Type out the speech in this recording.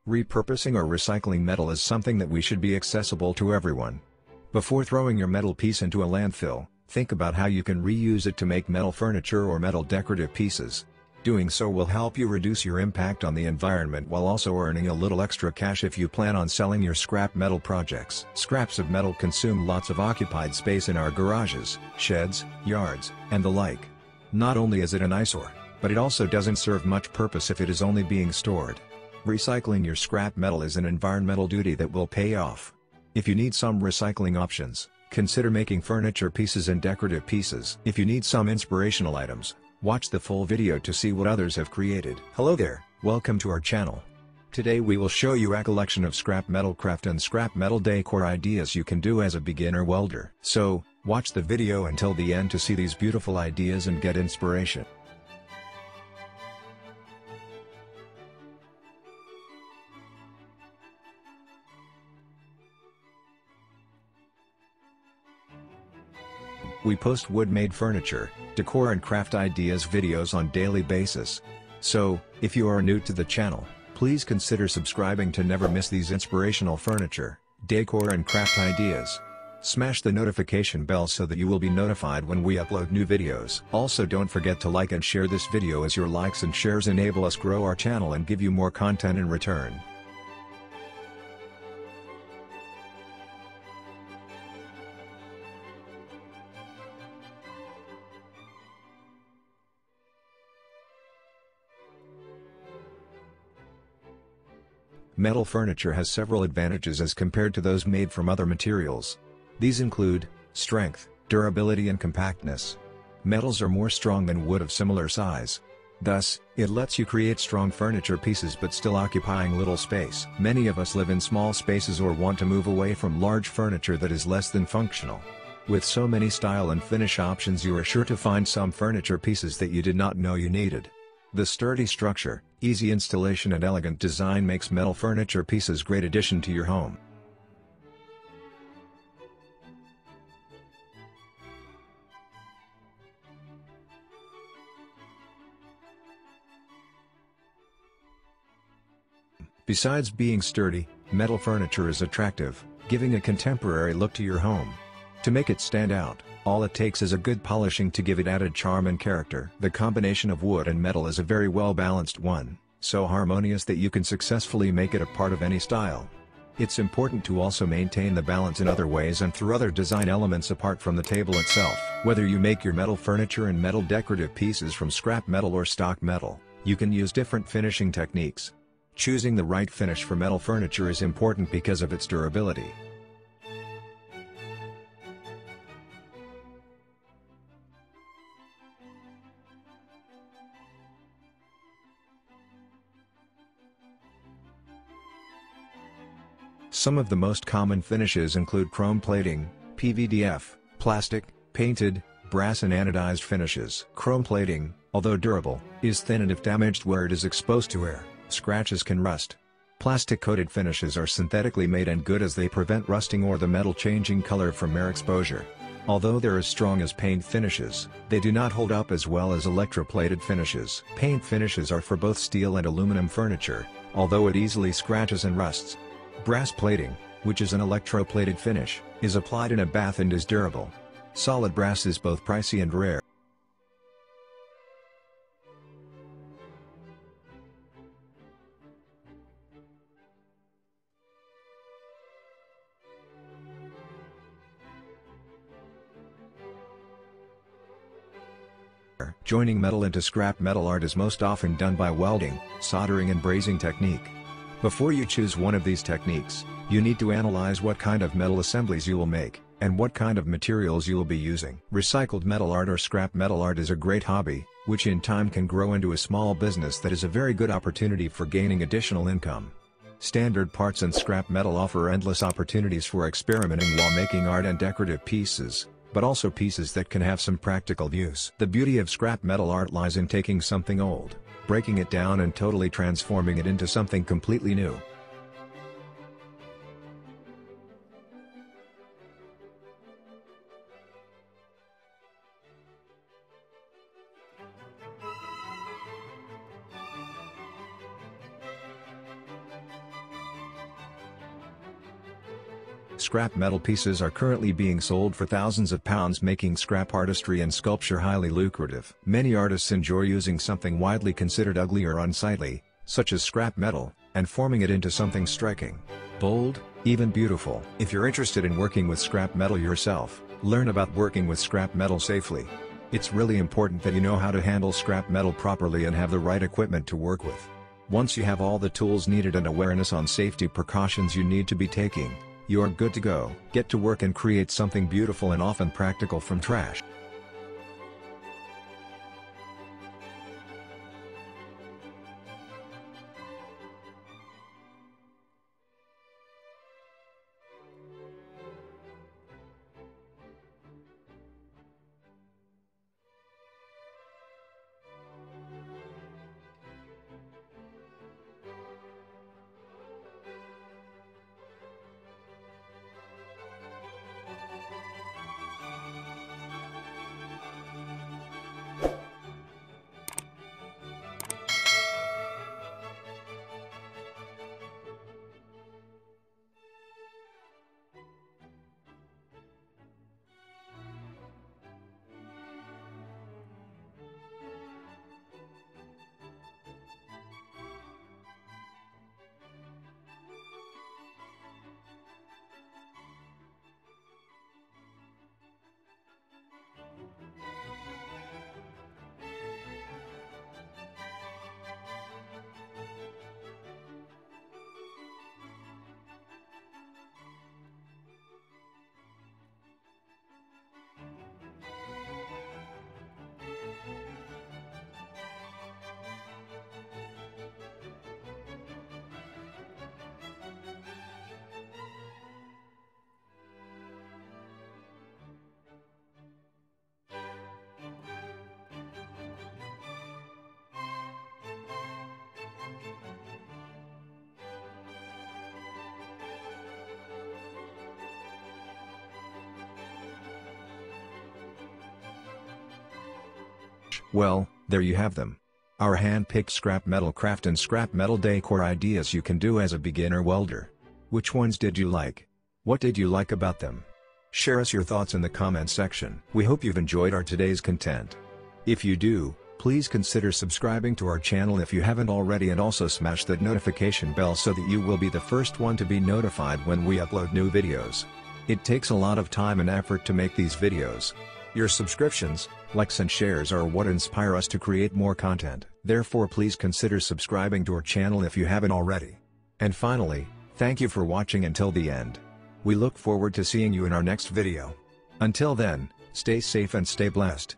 Repurposing or recycling metal is something that we should be accessible to everyone. Before throwing your metal piece into a landfill, think about how you can reuse it to make metal furniture or metal decorative pieces. Doing so will help you reduce your impact on the environment while also earning a little extra cash if you plan on selling your scrap metal projects. Scraps of metal consume lots of occupied space in our garages, sheds, yards, and the like. Not only is it an eyesore, but it also doesn't serve much purpose if it is only being stored. Recycling your scrap metal is an environmental duty that will pay off. If you need some recycling options, consider making furniture pieces and decorative pieces. If you need some inspirational items, watch the full video to see what others have created. Hello there, welcome to our channel. Today we will show you a collection of scrap metal craft and scrap metal decor ideas you can do as a beginner welder. So, watch the video until the end to see these beautiful ideas and get inspiration. We post wood-made furniture, decor and craft ideas videos on daily basis. So, if you are new to the channel, please consider subscribing to never miss these inspirational furniture, decor and craft ideas. Smash the notification bell so that you will be notified when we upload new videos. Also don't forget to like and share this video as your likes and shares enable us grow our channel and give you more content in return. Metal furniture has several advantages as compared to those made from other materials. These include strength, durability and compactness. Metals are more strong than wood of similar size. Thus, it lets you create strong furniture pieces but still occupying little space. Many of us live in small spaces or want to move away from large furniture that is less than functional. With so many style and finish options, you are sure to find some furniture pieces that you did not know you needed. The sturdy structure, easy installation and elegant design makes metal furniture pieces great addition to your home. Besides being sturdy, metal furniture is attractive, giving a contemporary look to your home. To make it stand out, all it takes is a good polishing to give it added charm and character. The combination of wood and metal is a very well-balanced one, so harmonious that you can successfully make it a part of any style. It's important to also maintain the balance in other ways and through other design elements apart from the table itself. Whether you make your metal furniture and metal decorative pieces from scrap metal or stock metal, you can use different finishing techniques. Choosing the right finish for metal furniture is important because of its durability. Some of the most common finishes include chrome plating, PVDF, plastic, painted, brass and anodized finishes. Chrome plating, although durable, is thin and if damaged where it is exposed to air, scratches can rust. Plastic-coated finishes are synthetically made and good as they prevent rusting or the metal changing color from air exposure. Although they're as strong as paint finishes, they do not hold up as well as electroplated finishes. Paint finishes are for both steel and aluminum furniture, although it easily scratches and rusts. Brass plating, which is an electroplated finish, is applied in a bath and is durable. Solid brass is both pricey and rare. Joining metal into scrap metal art is most often done by welding, soldering and brazing technique. Before you choose one of these techniques, you need to analyze what kind of metal assemblies you will make, and what kind of materials you will be using. Recycled metal art or scrap metal art is a great hobby, which in time can grow into a small business that is a very good opportunity for gaining additional income. Standard parts and scrap metal offer endless opportunities for experimenting while making art and decorative pieces, but also pieces that can have some practical use. The beauty of scrap metal art lies in taking something old, breaking it down and totally transforming it into something completely new. Scrap metal pieces are currently being sold for thousands of pounds, making scrap artistry and sculpture highly lucrative. Many artists enjoy using something widely considered ugly or unsightly, such as scrap metal, and forming it into something striking, bold, even beautiful. If you're interested in working with scrap metal yourself, learn about working with scrap metal safely. It's really important that you know how to handle scrap metal properly and have the right equipment to work with. Once you have all the tools needed and awareness on safety precautions you need to be taking, you're good to go. Get to work and create something beautiful and often practical from trash. Well, there you have them. Our hand-picked scrap metal craft and scrap metal decor ideas you can do as a beginner welder. Which ones did you like? What did you like about them? Share us your thoughts in the comment section. We hope you've enjoyed our today's content. If you do, please consider subscribing to our channel if you haven't already, and also smash that notification bell so that you will be the first one to be notified when we upload new videos. It takes a lot of time and effort to make these videos. Your subscriptions, likes and shares are what inspire us to create more content. Therefore, please consider subscribing to our channel if you haven't already. And finally, thank you for watching until the end. We look forward to seeing you in our next video. Until then, stay safe and stay blessed.